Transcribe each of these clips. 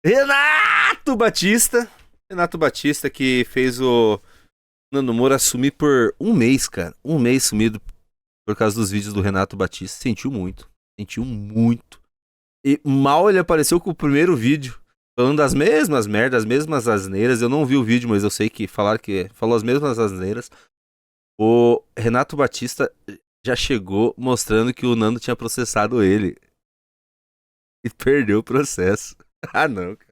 Renato Batista. Renato Batista que fez o Nando Moura assumir por um mês, cara. Um mês sumido por causa dos vídeos do Renato Batista. Sentiu muito. Sentiu muito. E mal ele apareceu com o primeiro vídeo. Falando das mesmas merdas, as mesmas asneiras. Eu não vi o vídeo, mas eu sei que falaram que falou as mesmas asneiras. O Renato Batista já chegou mostrando que o Nando tinha processado ele. E perdeu o processo. Ah, não, cara.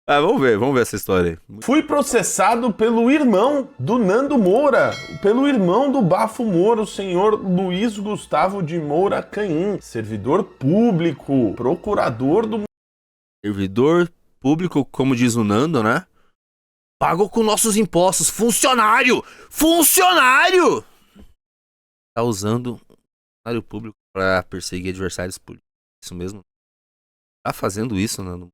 Ah, vamos ver essa história aí. Fui processado pelo irmão do Nando Moura, pelo irmão do Bafo Moura, o senhor Luiz Gustavo de Moura Caim, servidor público, procurador do... Servidor público, como diz o Nando, né? Pagou com nossos impostos. Funcionário! Funcionário! Tá usando funcionário público pra perseguir adversários políticos. Isso mesmo? Tá fazendo isso, Nando?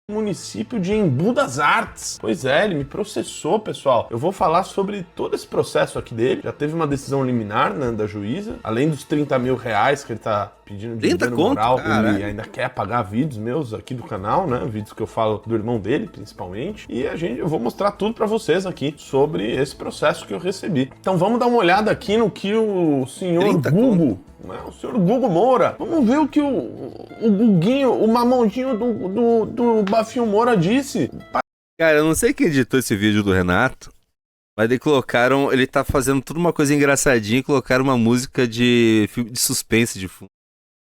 município de Embu das Artes. Pois é, ele me processou, pessoal. Eu vou falar sobre todo esse processo aqui dele. Já teve uma decisão liminar, né, da juíza. Além dos 30 mil reais que ele tá pedindo de dano moral, ele ainda quer apagar vídeos meus aqui do canal, né? Vídeos que eu falo do irmão dele, principalmente. E eu vou mostrar tudo pra vocês aqui sobre esse processo que eu recebi. Então vamos dar uma olhada aqui no que o senhor Gugu, né, o senhor Gugu Moura. Vamos ver o que o Guguinho, o mamãozinho do Bafinho Moura disse. Cara, eu não sei quem editou esse vídeo do Renato, mas eles colocaram, ele tá fazendo tudo uma coisa engraçadinha e colocaram uma música de filme de suspense de fundo.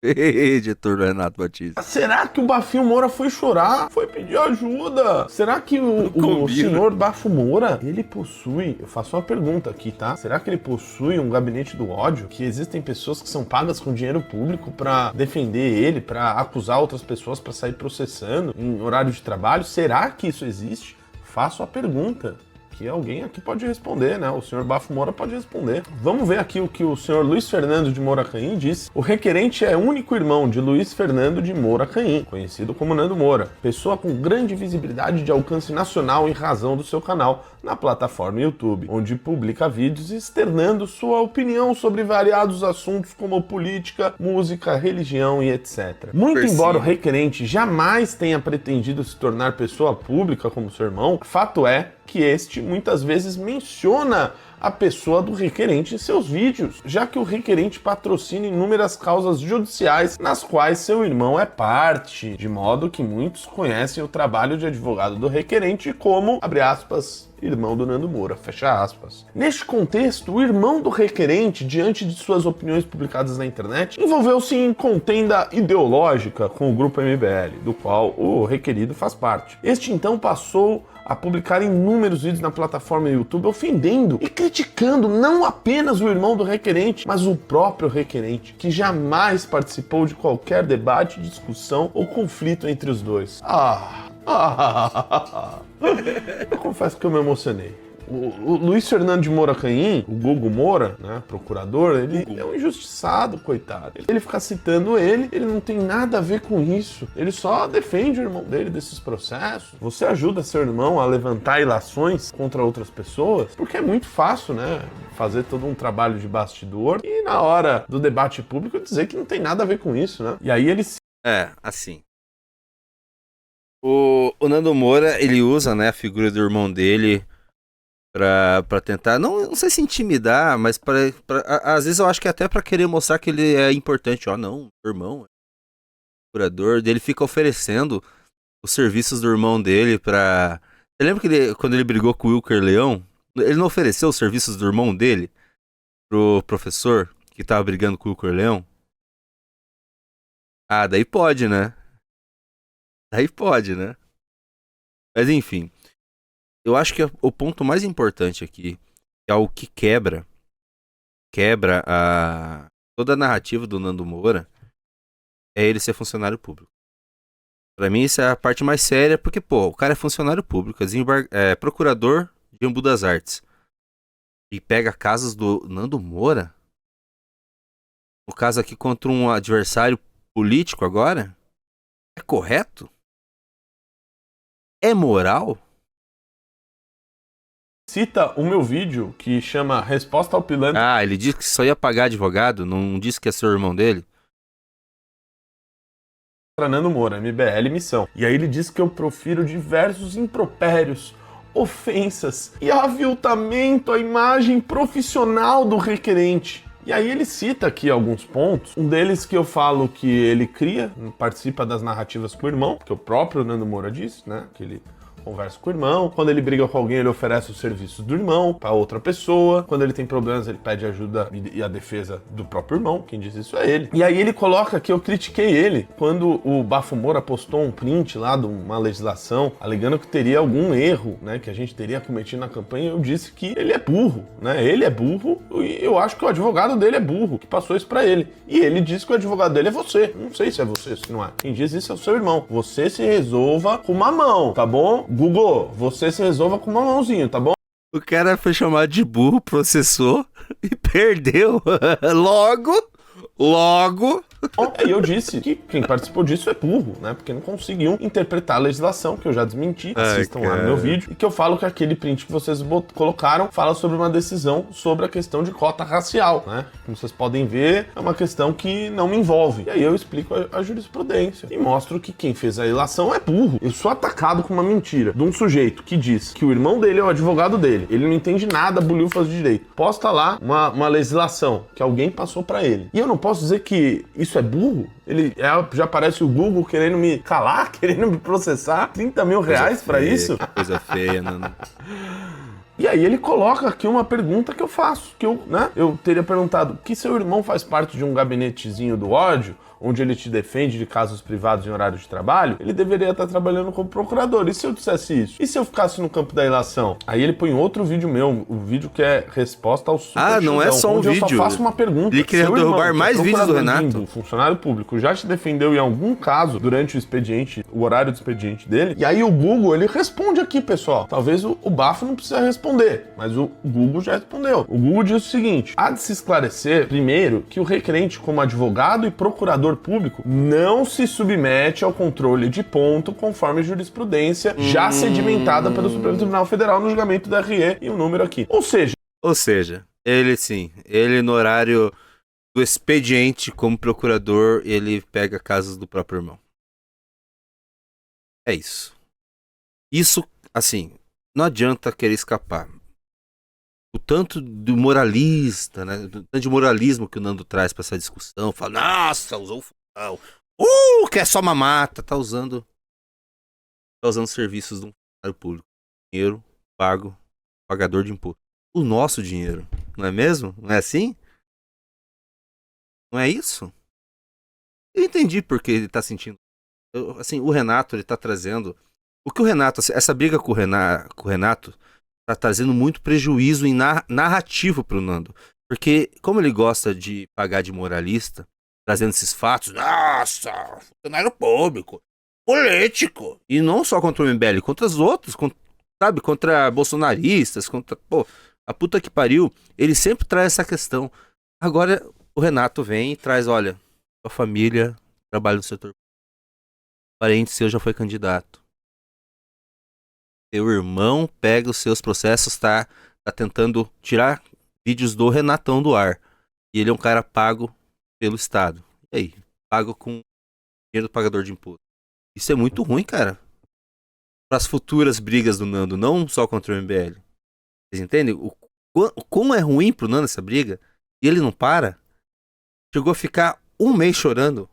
Editor do Renato Batista. Será que o Bafinho Moura foi chorar? Foi pedir ajuda? Será que o senhor Bafo Moura, ele possui... Eu faço uma pergunta aqui, tá? Será que ele possui um gabinete do ódio? Que existem pessoas que são pagas com dinheiro público pra defender ele, pra acusar outras pessoas pra sair processando em horário de trabalho? Será que isso existe? Faço a pergunta. Que alguém aqui pode responder, né? O senhor Bafo Moura pode responder. Vamos ver aqui o que o senhor Luiz Fernando de Moura Caim disse. O requerente é único irmão de Luiz Fernando de Moura Caim, conhecido como Nando Moura, pessoa com grande visibilidade de alcance nacional em razão do seu canal na plataforma YouTube, onde publica vídeos externando sua opinião sobre variados assuntos como política, música, religião e etc. Muito embora o requerente jamais tenha pretendido se tornar pessoa pública como seu irmão, fato é que este muitas vezes menciona a pessoa do requerente em seus vídeos, já que o requerente patrocina inúmeras causas judiciais nas quais seu irmão é parte, de modo que muitos conhecem o trabalho de advogado do requerente como, abre aspas, irmão do Nando Moura, fecha aspas. Neste contexto, o irmão do requerente, diante de suas opiniões publicadas na internet, envolveu-se em contenda ideológica com o grupo MBL, do qual o requerido faz parte. Este então passou a publicar inúmeros vídeos na plataforma YouTube ofendendo e criticando não apenas o irmão do requerente, mas o próprio requerente, que jamais participou de qualquer debate, discussão ou conflito entre os dois. Eu confesso que eu me emocionei. O Luiz Fernando de Moura Caim, o Gugu Moura, né, procurador, ele é um injustiçado, coitado. Ele fica citando ele não tem nada a ver com isso. Ele só defende o irmão dele desses processos. Você ajuda seu irmão a levantar ilações contra outras pessoas, porque é muito fácil, né, fazer todo um trabalho de bastidor e na hora do debate público dizer que não tem nada a ver com isso, né? E aí ele... Assim... O Nando Moura, ele usa, né, a figura do irmão dele pra tentar, não sei se intimidar, mas às vezes eu acho que até pra querer mostrar que ele é importante. Ó, não, o irmão, o curador dele fica oferecendo os serviços do irmão dele pra... Você lembra que quando ele brigou com o Wilker Leão, ele não ofereceu os serviços do irmão dele pro professor que tava brigando com o Wilker Leão? Ah, daí pode, né? Aí pode, né? Mas enfim, eu acho que o ponto mais importante aqui é o que quebra toda a narrativa do Nando Moura é ele ser funcionário público. Pra mim isso é a parte mais séria, porque pô, o cara é funcionário público, é procurador de Embu das Artes e pega casas do Nando Moura, no caso aqui contra um adversário político agora, é correto? É moral? Cita o meu vídeo que chama Resposta ao Pilantra. Ah, ele disse que só ia pagar advogado, não disse que é seu irmão dele? Nando Moura, MBL Missão. E aí ele diz que eu profiro diversos impropérios, ofensas e aviltamento à imagem profissional do requerente. E aí ele cita aqui alguns pontos, um deles que eu falo que ele cria, participa das narrativas com o irmão, que o próprio Nando Moura disse, né, que ele conversa com o irmão. Quando ele briga com alguém, ele oferece os serviços do irmão para outra pessoa. Quando ele tem problemas, ele pede ajuda e a defesa do próprio irmão. Quem diz isso é ele. E aí ele coloca que eu critiquei ele quando o Bafo Moura postou um print lá de uma legislação alegando que teria algum erro, né, que a gente teria cometido na campanha. Eu disse que ele é burro, né? Ele é burro e eu acho que o advogado dele é burro, que passou isso para ele. E ele diz que o advogado dele é você. Não sei se é você, se não é. Quem diz isso é o seu irmão. Você se resolva com uma mão, tá bom? Google, você se resolva com uma mãozinha, tá bom? O cara foi chamado de burro, processou e perdeu. Logo. E eu disse que quem participou disso é burro, né? Porque não conseguiu interpretar a legislação, que eu já desmenti. Assistam lá no meu vídeo. E que eu falo que aquele print que vocês colocaram fala sobre uma decisão sobre a questão de cota racial, né? Como vocês podem ver, é uma questão que não me envolve. E aí eu explico a jurisprudência e mostro que quem fez a ilação é burro. Eu sou atacado com uma mentira de um sujeito que diz que o irmão dele é o advogado dele. Ele não entende nada, bulhufas de direito. Posta lá uma legislação que alguém passou pra ele. E eu não posso dizer que isso é burro? Já aparece o Google querendo me calar, querendo me processar, 30 mil reais pra isso? Que coisa feia, Nando. E aí ele coloca aqui uma pergunta que eu faço, que eu teria perguntado, que seu irmão faz parte de um gabinetezinho do ódio, onde ele te defende de casos privados em horário de trabalho, ele deveria estar trabalhando como procurador. E se eu dissesse isso? E se eu ficasse no campo da ilação? Aí ele põe outro vídeo meu, o vídeo que é resposta ao super não é só um vídeo. Eu só faço uma pergunta. Ele queria derrubar mais vídeos do Renato. Funcionário público já te defendeu em algum caso durante o expediente, o horário do expediente dele. E aí o Google, ele responde aqui, pessoal. Talvez o Bafo não precisa responder, mas o Google já respondeu. O Google diz o seguinte: há de se esclarecer, primeiro, que o requerente como advogado e procurador público não se submete ao controle de ponto conforme jurisprudência já sedimentada pelo Supremo Tribunal Federal no julgamento da RE e o número aqui. Ou seja, ele no horário do expediente como procurador, ele pega casos do próprio irmão. É isso. Isso, assim, não adianta querer escapar. O tanto do moralista, né? O tanto de moralismo que o Nando traz pra essa discussão. Fala, nossa, usou o fundão. Que é só mamata. Tá usando serviços de um funcionário público. Dinheiro pago, pagador de imposto. O nosso dinheiro, não é mesmo? Não é assim? Não é isso? Eu entendi porque ele tá sentindo. Assim, o Renato, ele tá trazendo. O que o Renato, essa briga com o Renato tá trazendo muito prejuízo em narrativo pro Nando. Porque, como ele gosta de pagar de moralista, trazendo esses fatos, nossa, funcionário público, político. E não só contra o MBL, contra os outros, sabe? Contra bolsonaristas, contra. A puta que pariu. Ele sempre traz essa questão. Agora, o Renato vem e traz, olha, sua família trabalha no setor. Parente seu já foi candidato. Seu irmão pega os seus processos, tá tentando tirar vídeos do Renatão do ar. E ele é um cara pago pelo Estado. E aí? Pago com dinheiro do pagador de imposto. Isso é muito ruim, cara. Para as futuras brigas do Nando, não só contra o MBL. Vocês entendem? Como é ruim pro Nando essa briga? E ele não para. Chegou a ficar um mês chorando.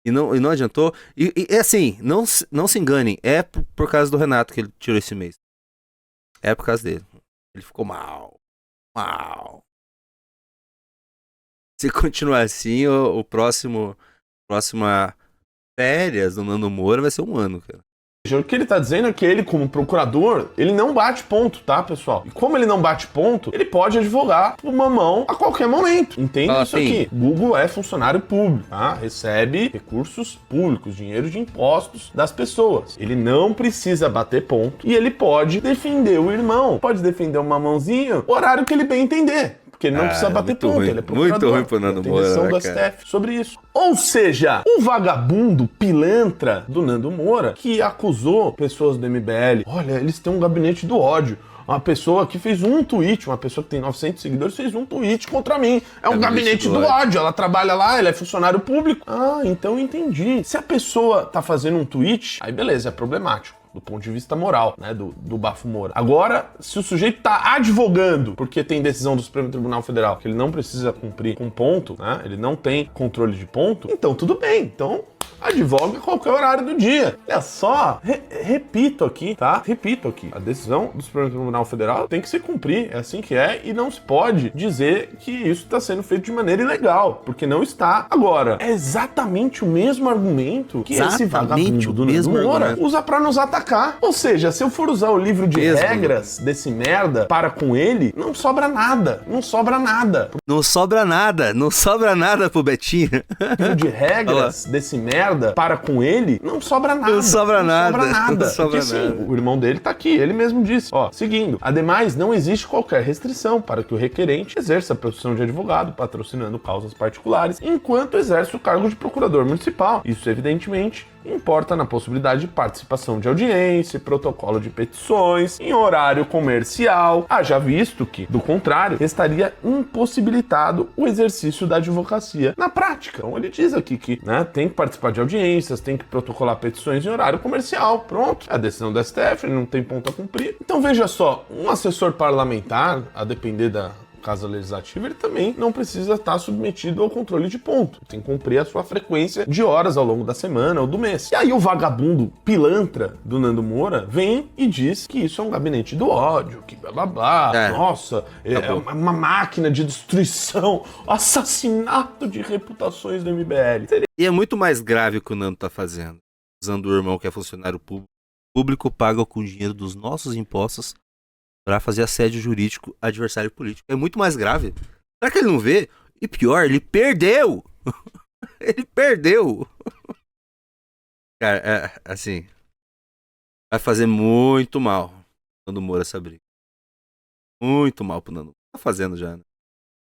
E não adiantou. E assim, não se enganem. É por causa do Renato que ele tirou esse mês. É por causa dele. Ele ficou mal. Se continuar assim, o próxima férias do Nando Moura vai ser 1 ano, cara. O que ele tá dizendo é que ele, como procurador, ele não bate ponto, tá, pessoal? E como ele não bate ponto, ele pode advogar por uma mão a qualquer momento. Entende isso aqui? Google é funcionário público, tá? Recebe recursos públicos, dinheiro de impostos das pessoas. Ele não precisa bater ponto e ele pode defender o irmão, pode defender uma mãozinha, horário que ele bem entender. Porque ele não precisa bater ponto, ele é procurador. Muito ruim pro Nando Moura, decisão do STF sobre isso. Ou seja, um vagabundo pilantra do Nando Moura que acusou pessoas do MBL, olha, eles têm um gabinete do ódio. Uma pessoa que fez um tweet, uma pessoa que tem 900 seguidores, fez um tweet contra mim. É um gabinete do ódio. Ela trabalha lá, ela é funcionário público. Ah, então entendi. Se a pessoa tá fazendo um tweet, aí beleza, é problemático do ponto de vista moral, né, do Bafo Moura. Agora, se o sujeito tá advogando, porque tem decisão do Supremo Tribunal Federal que ele não precisa cumprir com ponto, né, ele não tem controle de ponto, então tudo bem. Então, advoga a qualquer horário do dia. É só, repito aqui, tá? Repito aqui. A decisão do Supremo Tribunal Federal tem que se cumprir, é assim que é, e não se pode dizer que isso está sendo feito de maneira ilegal, porque não está. Agora, é exatamente o mesmo argumento que esse vagabundo do Nando Moura usa pra nos atacar. Ou seja, se eu for usar o livro de regras desse merda para com ele, não sobra nada. Não sobra nada. Não sobra nada. Não sobra nada pro Betinho. O livro de regras desse merda para com ele, não sobra nada. Não sobra nada. Não sobra nada. Sim, o irmão dele tá aqui, ele mesmo disse. Ó, seguindo. Ademais, não existe qualquer restrição para que o requerente exerça a profissão de advogado, patrocinando causas particulares, enquanto exerce o cargo de procurador municipal. Isso, evidentemente, importa na possibilidade de participação de audiência, protocolo de petições, em horário comercial. Haja visto que, do contrário, estaria impossibilitado o exercício da advocacia na prática. Então ele diz aqui que, né, tem que participar de audiências, tem que protocolar petições em horário comercial. Pronto, é a decisão do STF, ele não tem ponto a cumprir. Então veja só, um assessor parlamentar, a depender da Casa Legislativa, ele também não precisa estar submetido ao controle de ponto. Tem que cumprir a sua frequência de horas ao longo da semana ou do mês. E aí o vagabundo pilantra do Nando Moura vem e diz que isso é um gabinete do ódio, que blá blá blá, nossa, é uma máquina de destruição, assassinato de reputações do MBL. E é muito mais grave o que o Nando tá fazendo. Usando o irmão que é funcionário público. O público paga com o dinheiro dos nossos impostos pra fazer assédio jurídico a adversário político. É muito mais grave. Será que ele não vê? E pior, ele perdeu! Ele perdeu! Cara, assim, vai fazer muito mal o Nando Moura essa briga. Muito mal pro Nando. Tá fazendo já, né?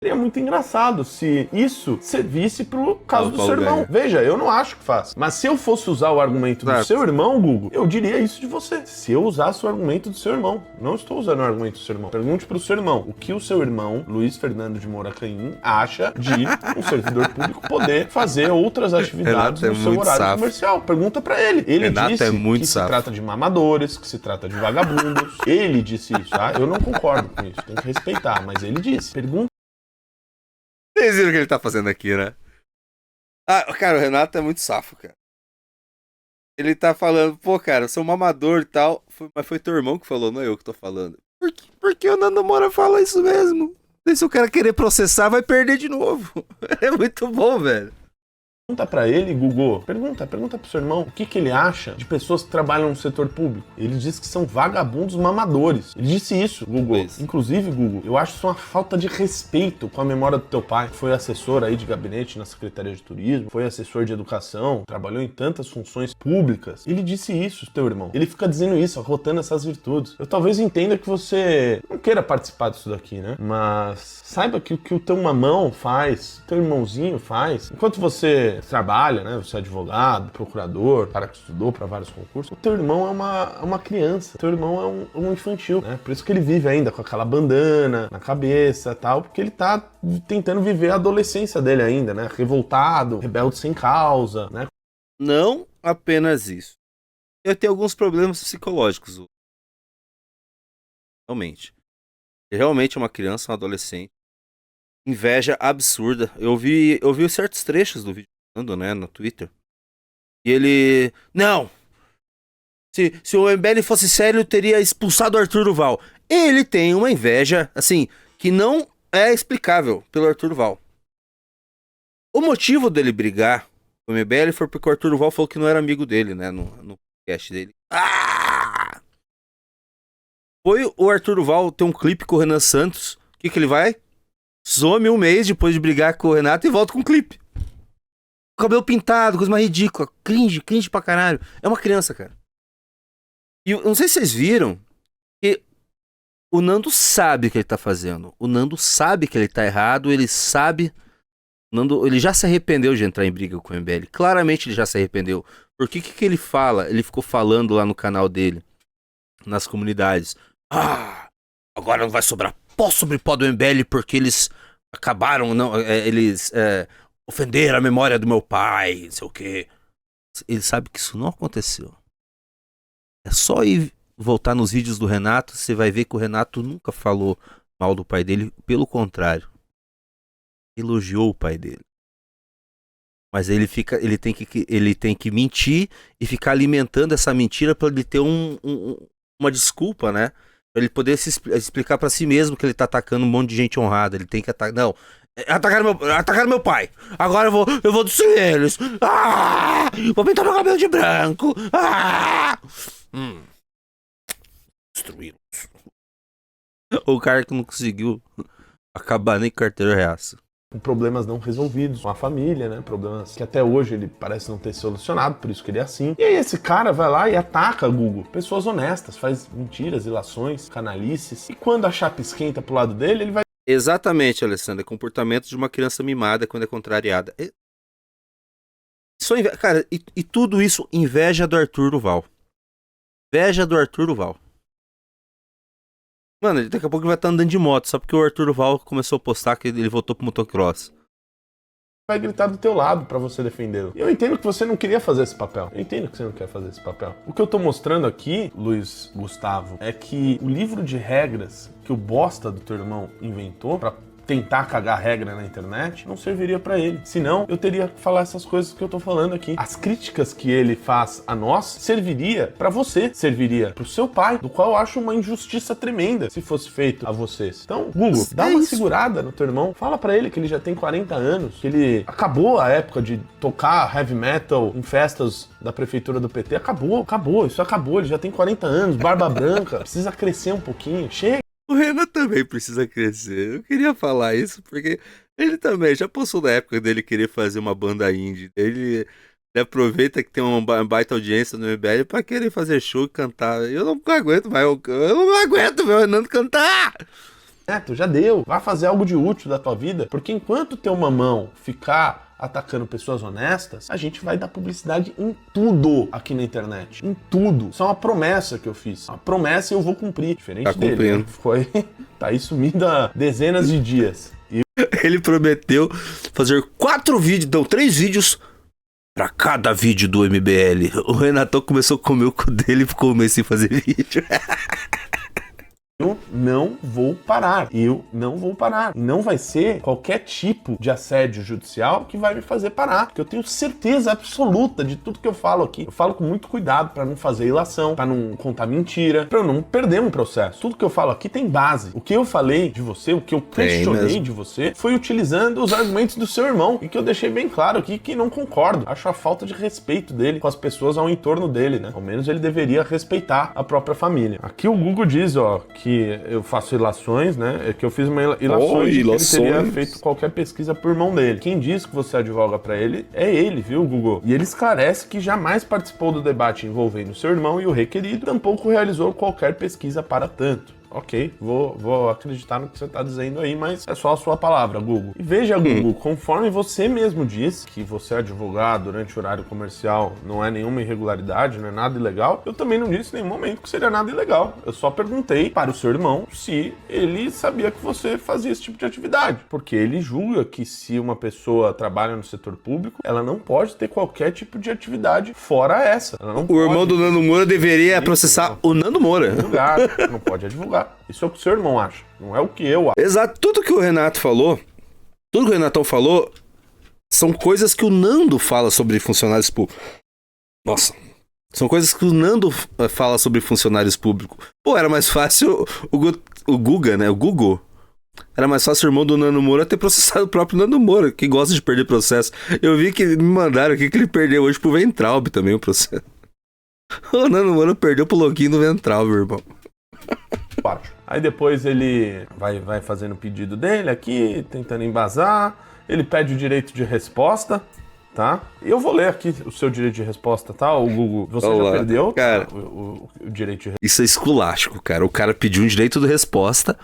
Seria muito engraçado se isso servisse pro caso do seu irmão. Veja, eu não acho que faz. Mas se eu fosse usar o argumento do seu irmão, Google, eu diria isso de você. Se eu usasse o argumento do seu irmão. Não estou usando o argumento do seu irmão. Pergunte pro seu irmão o que o seu irmão, Luiz Fernando de Moura Canhim, acha de um servidor público poder fazer outras atividades no seu horário comercial. Pergunta pra ele. Ele disse que se trata de mamadores, que se trata de vagabundos. Ele disse isso, tá? Eu não concordo com isso. Tem que respeitar, mas ele disse. Pergunta. Vocês viram o que ele tá fazendo aqui, né? Ah, cara, o Renato é muito safo, cara. Ele tá falando, pô, cara, eu sou um mamador e tal. Mas foi teu irmão que falou, não é eu que tô falando. Por que o Nando Moura fala isso mesmo? E se o cara querer processar, vai perder de novo. É muito bom, velho. Pergunta pra ele, Google, pergunta pro seu irmão o que ele acha de pessoas que trabalham no setor público. Ele diz que são vagabundos mamadores. Ele disse isso, Google. Inclusive, Google, eu acho isso uma falta de respeito com a memória do teu pai. Foi assessor aí de gabinete na Secretaria de Turismo, foi assessor de educação, trabalhou em tantas funções públicas. Ele disse isso, teu irmão. Ele fica dizendo isso, arrotando essas virtudes. Eu talvez entenda que você não queira participar disso daqui, né? Mas saiba que o que o teu mamão faz, teu irmãozinho faz, enquanto você trabalha, né? Você é advogado, procurador, cara que estudou para vários concursos. O teu irmão é uma criança, o teu irmão é um infantil, né? Por isso que ele vive ainda com aquela bandana na cabeça e tal, porque ele tá tentando viver a adolescência dele ainda, né? Revoltado, rebelde sem causa, né? Não apenas isso. Eu tenho alguns problemas psicológicos. Realmente. Ele realmente é uma criança, um adolescente. Inveja absurda. Eu vi certos trechos do vídeo, né, no Twitter. E ele... Não! Se o MBL fosse sério, eu teria expulsado o Arthur Duval. Ele tem uma inveja, assim, que não é explicável pelo Arthur Duval. O motivo dele brigar com o MBL foi porque o Arthur Duval falou que não era amigo dele, né, no podcast dele. Ah! Foi o Arthur Duval ter um clipe com o Renan Santos. O que ele vai? Some um mês depois de brigar com o Renato e volta com um clipe. Cabelo pintado, coisa mais ridícula. Cringe pra caralho. É uma criança, cara. E eu não sei se vocês viram que o Nando sabe o que ele tá fazendo. O Nando sabe que ele tá errado, ele sabe. O Nando, ele já se arrependeu de entrar em briga com o MBL. Claramente ele já se arrependeu. Porque o que ele fala? Ele ficou falando lá no canal dele, nas comunidades. Ah, agora não vai sobrar pó sobre pó do MBL porque eles acabaram, não, eles ofenderam a memória do meu pai, não sei o quê. Ele sabe que isso não aconteceu. É só ir voltar nos vídeos do Renato, você vai ver que o Renato nunca falou mal do pai dele, pelo contrário. Elogiou o pai dele. Mas ele tem que mentir e ficar alimentando essa mentira para ele ter uma desculpa, né? Pra ele poder explicar pra si mesmo que ele tá atacando um monte de gente honrada. Ele tem que atacar. Não. Atacaram meu pai. Agora eu vou destruir eles. Vou pintar meu cabelo de branco. Destruí-los. O cara que não conseguiu acabar nem com carteira reaça. Com problemas não resolvidos com a família, né? Problemas que até hoje ele parece não ter solucionado, por isso que ele é assim. E aí esse cara vai lá e ataca Google. Pessoas honestas, faz mentiras, ilações, canalices. E quando a chapa esquenta pro lado dele, ele vai... Exatamente, Alessandro. É comportamento de uma criança mimada quando é contrariada. Cara, e tudo isso, inveja do Arthur Duval. Inveja do Arthur Duval. Mano, daqui a pouco ele vai estar andando de moto, só porque o Arthur Duval começou a postar que ele voltou pro motocross. Vai gritar do teu lado pra você defendê-lo. E eu entendo que você não queria fazer esse papel. Eu entendo que você não quer fazer esse papel. O que eu tô mostrando aqui, Luiz Gustavo, é que o livro de regras que o bosta do teu irmão inventou pra tentar cagar regra na internet, não serviria pra ele. Senão, eu teria que falar essas coisas que eu tô falando aqui. As críticas que ele faz a nós serviria pra você, serviria pro seu pai, do qual eu acho uma injustiça tremenda se fosse feito a vocês. Então, Google, dá uma segurada no teu irmão, fala pra ele que ele já tem 40 anos, que ele acabou a época de tocar heavy metal em festas da prefeitura do PT. Acabou, isso acabou, ele já tem 40 anos, barba branca, precisa crescer um pouquinho, chega. O Renan também precisa crescer. Eu queria falar isso porque ele também já passou da época dele querer fazer uma banda indie. Ele aproveita que tem uma baita audiência no MBL pra querer fazer show e cantar. Eu não aguento mais. Eu não aguento ver o Renan cantar. Tu já deu. Vai fazer algo de útil da tua vida. Porque enquanto teu mamão ficar atacando pessoas honestas, a gente vai dar publicidade em tudo aqui na internet. Em tudo. Isso é uma promessa que eu fiz. Uma promessa e eu vou cumprir. Diferente tá dele. Né? Foi... tá aí sumido há dezenas de dias. Ele prometeu fazer 3 vídeos pra cada vídeo do MBL. O Renatão começou a comer o cu dele e ficou meio sem fazer vídeo. Eu não vou parar. Eu não vou parar. E não vai ser qualquer tipo de assédio judicial que vai me fazer parar. Porque eu tenho certeza absoluta de tudo que eu falo aqui. Eu falo com muito cuidado pra não fazer ilação, pra não contar mentira, pra eu não perder um processo. Tudo que eu falo aqui tem base. O que eu falei de você, o que eu questionei de você, foi utilizando os argumentos do seu irmão. E que eu deixei bem claro aqui que não concordo. Acho a falta de respeito dele com as pessoas ao entorno dele, né? Ao menos ele deveria respeitar a própria família. Aqui o Google diz, ó, que eu faço ilações, né? É que eu fiz uma ilações de que ele teria feito qualquer pesquisa por mão dele. Quem diz que você advoga pra ele é ele, viu, Google? E ele esclarece que jamais participou do debate envolvendo seu irmão e o requerido, tampouco realizou qualquer pesquisa para tanto. Ok, vou acreditar no que você está dizendo aí, mas é só a sua palavra, Google. E veja, Google, conforme você mesmo disse que você advogar durante o horário comercial não é nenhuma irregularidade, não é nada ilegal, eu também não disse em nenhum momento que seria nada ilegal. Eu só perguntei para o seu irmão se ele sabia que você fazia esse tipo de atividade. Porque ele julga que se uma pessoa trabalha no setor público, ela não pode ter qualquer tipo de atividade fora essa. Ela não o irmão do Nando Moura deveria processar o Nando Moura. Não pode advogar. Isso é o que o seu irmão acha, não é o que eu acho. Exato, tudo que o Renatão falou são coisas que o Nando fala sobre funcionários públicos. Nossa, são coisas que o Nando fala sobre funcionários públicos. Pô, era mais fácil o Guga, né? O Google. Era mais fácil o irmão do Nando Moura ter processado o próprio Nando Moura, que gosta de perder processo. Eu vi que me mandaram aqui que ele perdeu hoje pro Ventralb também o processo. O Nando Moura perdeu pro login do Ventralb, irmão. Aí depois ele vai fazendo o pedido dele aqui, tentando embasar. Ele pede o direito de resposta, tá? E eu vou ler aqui o seu direito de resposta, tá? O Google, você já perdeu, cara, o direito de resposta. Isso é esculástico, cara. O cara pediu um direito de resposta.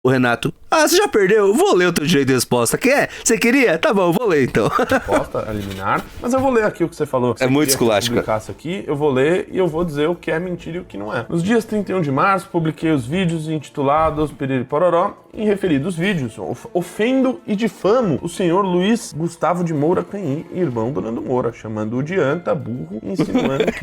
O Renato, você já perdeu? Vou ler o teu direito de resposta. Quer? Você queria? Tá bom, vou ler então. Resposta a liminar. Mas eu vou ler aqui o que você falou. É muito esculástico. Se eu publicasse aqui, eu vou ler e eu vou dizer o que é mentira e o que não é. Nos dias 31 de março, publiquei os vídeos intitulados Piriri Pororó. Em referidos vídeos, ofendo e difamo o senhor Luiz Gustavo de Moura Canhim, irmão do Nando Moura, chamando-o de anta, burro, e insinuando que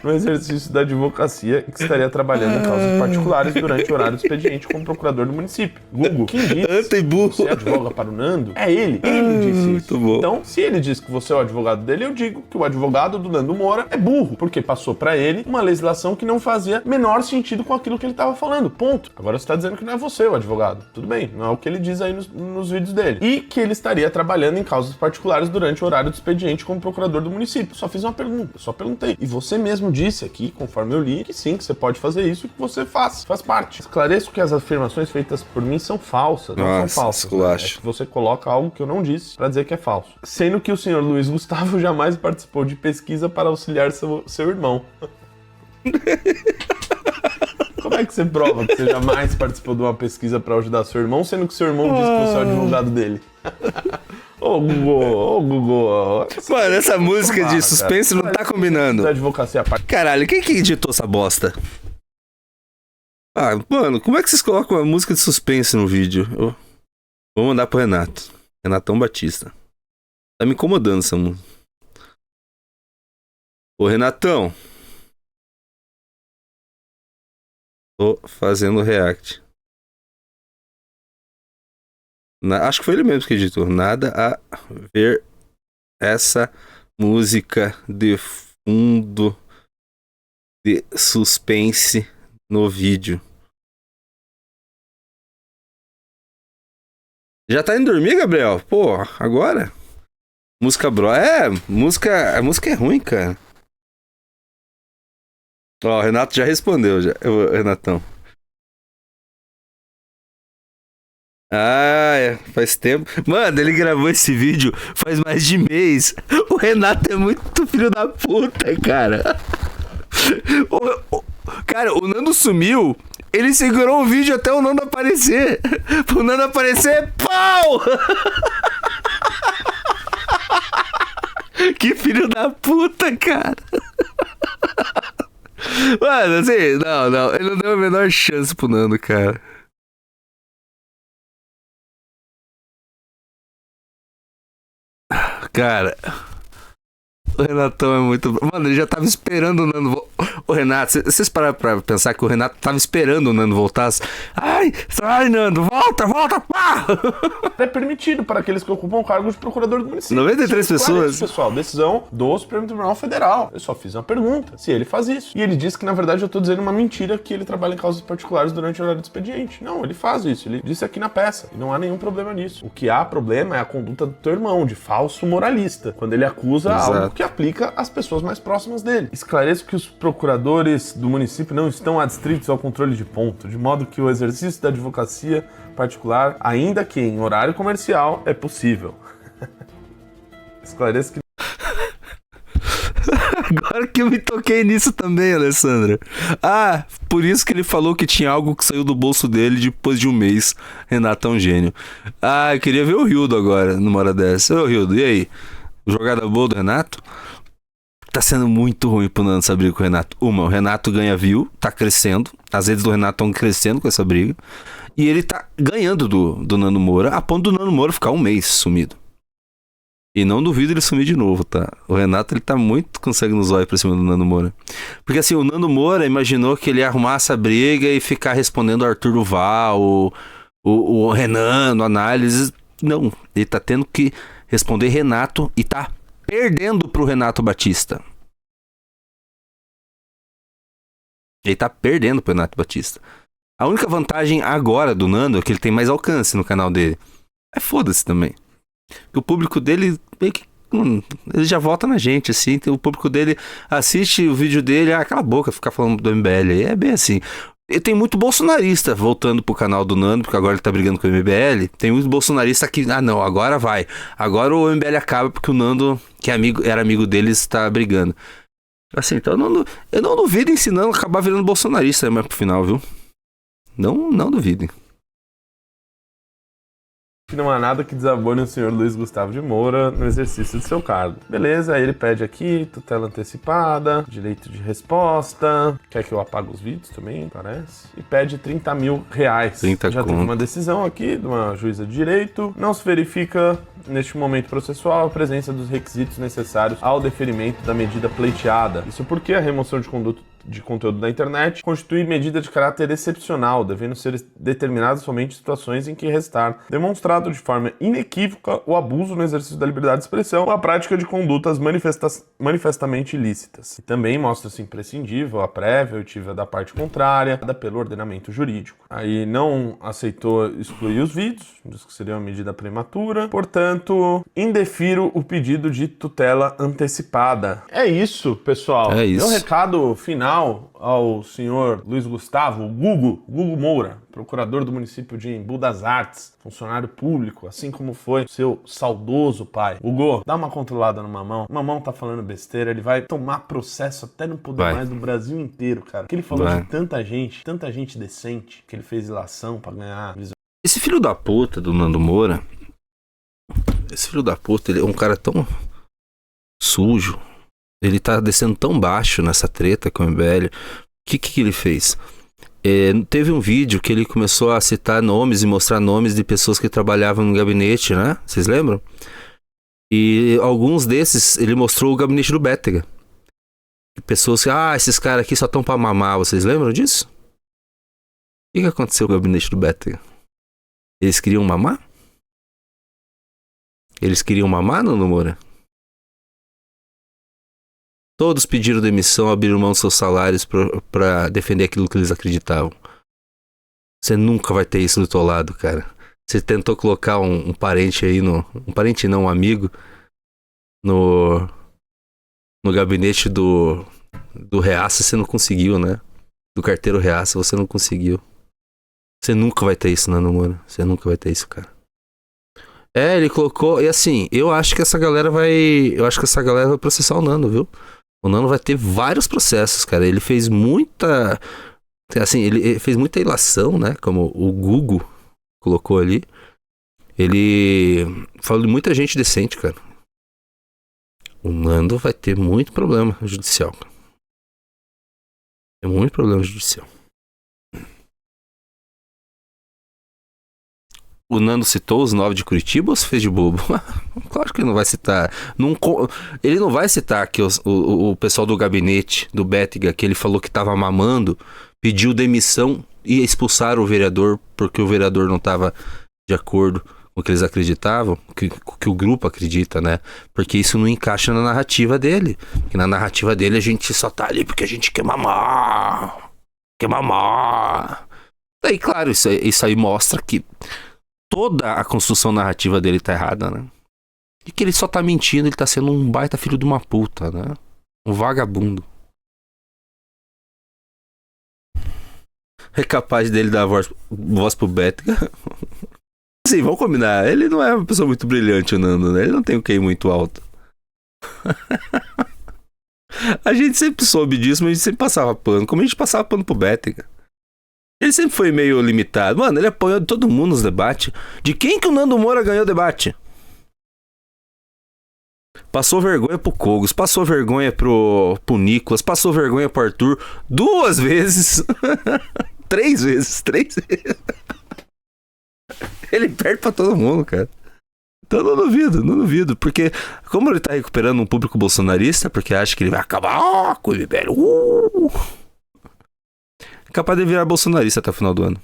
no exercício da advocacia que estaria trabalhando em causas particulares durante o horário do expediente como procurador do município. Google, quem disse anta e burro. Você advoga para o Nando? É ele. Ele disse isso. Muito bom. Então, se ele diz que você é o advogado dele, eu digo que o advogado do Nando Moura é burro, porque passou para ele uma legislação que não fazia menor sentido com aquilo que ele estava falando. Ponto. Agora você está dizendo que não é você o advogado. Tudo bem, não é o que ele diz aí nos vídeos dele. E que ele estaria trabalhando em causas particulares durante o horário do expediente como procurador do município. Só fiz uma pergunta, só perguntei. E você mesmo disse aqui, conforme eu li, que sim, que você pode fazer isso e que você faz parte. Esclareço que as afirmações feitas por mim são falsas, não são falsas. Né? É que você coloca algo que eu não disse pra dizer que é falso. Sendo que o senhor Luiz Gustavo jamais participou de pesquisa para auxiliar seu irmão. Como é que você prova que você jamais participou de uma pesquisa para ajudar seu irmão, sendo que seu irmão disse que você é o advogado dele? Ô, Google. Mano, essa música de suspense não tá combinando. Advocacia Caralho, quem que editou essa bosta? Mano, como é que vocês colocam uma música de suspense no vídeo? Vou mandar pro Renato. Renatão Batista. Tá me incomodando essa música. Ô, Renatão. Tô fazendo react. Acho que foi ele mesmo que editou. Nada a ver essa música de fundo de suspense no vídeo. Já tá indo dormir, Gabriel? Pô, agora? Música bro. A música é ruim, cara. Ó, o Renato já respondeu, Renatão. Faz tempo. Mano, ele gravou esse vídeo faz mais de mês. O Renato é muito filho da puta, cara. Cara, o Nando sumiu. Ele segurou o vídeo até o Nando aparecer. O Nando aparecer, pau! Que filho da puta, cara. Mano, assim, não. Ele não deu a menor chance pro Nando, cara. Cara, o Renatão é muito... Mano, ele já tava esperando o Nando... O Renato, vocês pararam pra pensar que o Renato tava esperando o Nando voltar? Ai, Nando, volta, pá! É permitido para aqueles que ocupam cargos de procurador do município. 93 pessoas. Pessoal, decisão do Supremo Tribunal Federal. Eu só fiz uma pergunta, se ele faz isso. E ele disse que, na verdade, eu tô dizendo uma mentira, que ele trabalha em causas particulares durante o horário do expediente. Não, ele faz isso. Ele disse aqui na peça. E não há nenhum problema nisso. O que há problema é a conduta do teu irmão, de falso moralista, quando ele acusa algo que aplica às pessoas mais próximas dele. Esclareço que os procuradores do município não estão adstritos ao controle de ponto, de modo que o exercício da advocacia particular, ainda que em horário comercial, é possível. Esclareço que... Agora que eu me toquei nisso também, Alessandra. Por isso que ele falou que tinha algo que saiu do bolso dele depois de um mês. Renato é um gênio. Eu queria ver o Rildo agora, numa hora dessa. Ô, Rildo, e aí? Jogada boa do Renato? Tá sendo muito ruim pro Nando essa briga com o Renato. O Renato ganha view, tá crescendo. As redes do Renato estão crescendo com essa briga. E ele tá ganhando do Nando Moura, a ponto do Nando Moura ficar um mês sumido. E não duvido ele sumir de novo, tá? O Renato, ele tá muito com sangue nos olhos pra cima do Nando Moura. Porque assim, o Nando Moura imaginou que ele ia arrumar essa briga e ficar respondendo o Arthur Duval, o Renan, no análise. Não, ele tá tendo que responder Renato e tá perdendo pro Renato Batista. Ele tá perdendo pro Renato Batista. A única vantagem agora do Nando é que ele tem mais alcance no canal dele. Foda-se também. Porque o público dele meio que... ele já vota na gente, assim. Então, o público dele assiste o vídeo dele, cala a boca, ficar falando do MBL aí. É bem assim. E tem muito bolsonarista voltando pro canal do Nando, porque agora ele tá brigando com o MBL. Tem muito bolsonarista que, não, agora vai. Agora o MBL acaba porque o Nando, que era amigo deles, tá brigando. Assim, então eu não duvido ensinando acabar virando bolsonarista mais pro final, viu? Não duvidem. Que não há nada que desabone o senhor Luiz Gustavo de Moura no exercício de seu cargo. Beleza, aí ele pede aqui, tutela antecipada, direito de resposta, quer que eu apague os vídeos também, parece, e pede 30 mil reais. 30 Já conto. teve uma decisão aqui de uma juíza de direito, não se verifica neste momento processual a presença dos requisitos necessários ao deferimento da medida pleiteada. Isso porque a remoção de conteúdo da internet constitui medida de caráter excepcional, devendo ser determinadas somente situações em que restar demonstrado de forma inequívoca o abuso no exercício da liberdade de expressão ou a prática de condutas manifestamente ilícitas. E também mostra-se imprescindível a prévia oitiva da parte contrária, dada pelo ordenamento jurídico. Aí não aceitou excluir os vídeos, diz que seria uma medida prematura, portanto, indefiro o pedido de tutela antecipada. É isso, pessoal. É isso. Meu recado final ao senhor Luiz Gustavo Gugu Moura, procurador do município de Embu das Artes, funcionário público, assim como foi seu saudoso pai. Gugu, dá uma controlada no Mamão. O Mamão tá falando besteira, ele vai tomar processo até não poder mais do Brasil inteiro, cara. Que ele falou de tanta gente decente, que ele fez ilação pra ganhar... Esse filho da puta do Nando Moura, ele é um cara tão sujo. Ele tá descendo tão baixo nessa treta com o MBL. O que ele fez? Teve um vídeo que ele começou a citar nomes e mostrar nomes de pessoas que trabalhavam no gabinete, né? Vocês lembram? E alguns desses, ele mostrou o gabinete do Bétega. Pessoas que, esses caras aqui só estão pra mamar. Vocês lembram disso? O que aconteceu com o gabinete do Bétega? Eles queriam mamar? Eles queriam mamar, Nando Moura? Todos pediram demissão, abriram mão dos seus salários pra defender aquilo que eles acreditavam. Você nunca vai ter isso do teu lado, cara. Você tentou colocar um parente aí um parente não, um amigo no gabinete do Reaça, você não conseguiu, né? Do carteiro Reaça, você não conseguiu. Você nunca vai ter isso, Nando Moura. Você nunca vai ter isso, cara. Ele colocou... E assim, eu acho que essa galera vai processar o Nando, viu? O Nando vai ter vários processos, cara. Ele fez muita... Assim, ele fez muita ilação, né? Como o Gugu colocou ali. Ele falou de muita gente decente, cara. O Nando vai ter muito problema judicial, cara. Tem muito problema judicial. O Nando citou os 9 de Curitiba ou se fez de bobo? Claro que ele não vai citar. Ele não vai citar que o pessoal do gabinete do Bétega, que ele falou que estava mamando, pediu demissão e expulsaram o vereador porque o vereador não estava de acordo com o que eles acreditavam, que o grupo acredita, né? Porque isso não encaixa na narrativa dele. Porque na narrativa dele a gente só tá ali porque a gente quer mamar. Quer mamar. Daí, claro, isso aí mostra que toda a construção narrativa dele tá errada, né? E que ele só tá mentindo, ele tá sendo um baita filho de uma puta, né? Um vagabundo. É capaz dele dar voz pro Bétega. Assim, vamos combinar. Ele não é uma pessoa muito brilhante, o Nando, né? Ele não tem um QI muito alto. A gente sempre soube disso, mas a gente sempre passava pano. Como a gente passava pano pro Bétega. Ele sempre foi meio limitado. Mano, ele apoiou todo mundo nos debates. De quem que o Nando Moura ganhou o debate? Passou vergonha pro Cogos, passou vergonha pro Nicolas, passou vergonha pro Arthur 2 vezes. 3 vezes. Ele perde pra todo mundo, cara. Então não duvido. Porque como ele tá recuperando um público bolsonarista, porque acha que ele vai acabar com o MBL. É capaz de virar bolsonarista até o final do ano.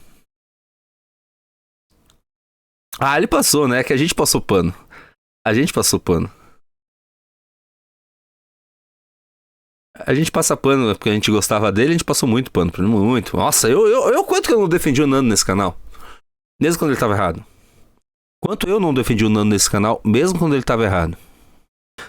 Ele passou, né? Que a gente passou pano. A gente passa pano porque a gente gostava dele, a gente passou muito pano. Muito. Nossa, eu quanto que eu não defendi o Nando nesse canal? Mesmo quando ele tava errado. Quanto eu não defendi o Nando nesse canal, mesmo quando ele tava errado.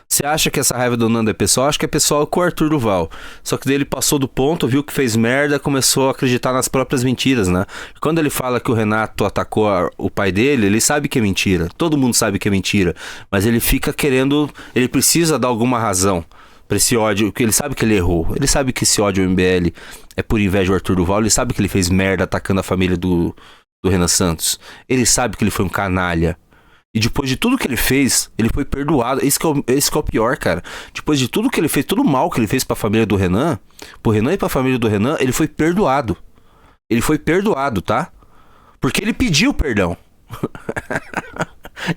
Você acha que essa raiva do Nando é pessoal? Acho que é pessoal com o Arthur Duval. Só que daí ele passou do ponto, viu que fez merda, começou a acreditar nas próprias mentiras, né? Quando ele fala que o Renato atacou o pai dele, ele sabe que é mentira. Todo mundo sabe que é mentira. Mas ele fica querendo... Ele precisa dar alguma razão. Pra esse ódio, porque ele sabe que ele errou. Ele sabe que esse ódio ao MBL é por inveja do Arthur Duval. Ele sabe que ele fez merda atacando a família do Renan Santos. Ele sabe que ele foi um canalha. E depois de tudo que ele fez, ele foi perdoado. Esse que é o pior, cara. Depois de tudo que ele fez, todo o mal que ele fez pra família do Renan, pro Renan e pra família do Renan, ele foi perdoado. Ele foi perdoado, tá? Porque ele pediu perdão.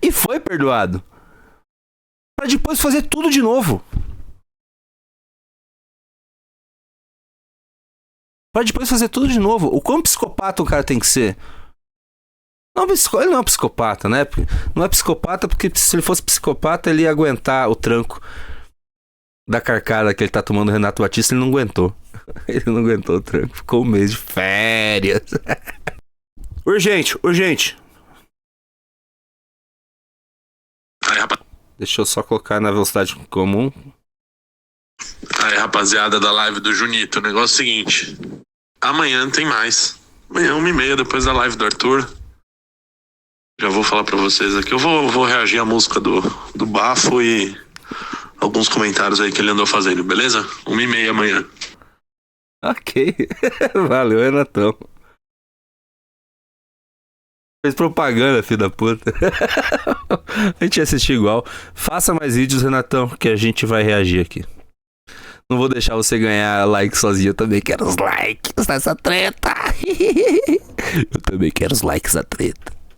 E foi perdoado. Pra depois fazer tudo de novo. Pra depois fazer tudo de novo. O quão psicopata o cara tem que ser? Ele não é um psicopata, né? Não é psicopata porque se ele fosse psicopata ele ia aguentar o tranco da carcada que ele tá tomando o Renato Batista. Ele não aguentou. Ele não aguentou o tranco. Ficou um mês de férias. Urgente. Aí, Deixa eu só colocar na velocidade comum. Aí, rapaziada da live do Junito, o negócio é o seguinte. Amanhã tem mais. Amanhã 1h30 depois da live do Arthur. Já vou falar pra vocês aqui. Eu vou reagir à música do Bafo e alguns comentários aí que ele andou fazendo, beleza? 1h30 amanhã. Ok. Valeu, Renatão. Fez propaganda, filho da puta. A gente ia assistir igual. Faça mais vídeos, Renatão, que a gente vai reagir aqui. Não vou deixar você ganhar like sozinho. Eu também quero os likes nessa treta. Eu também quero os likes da treta.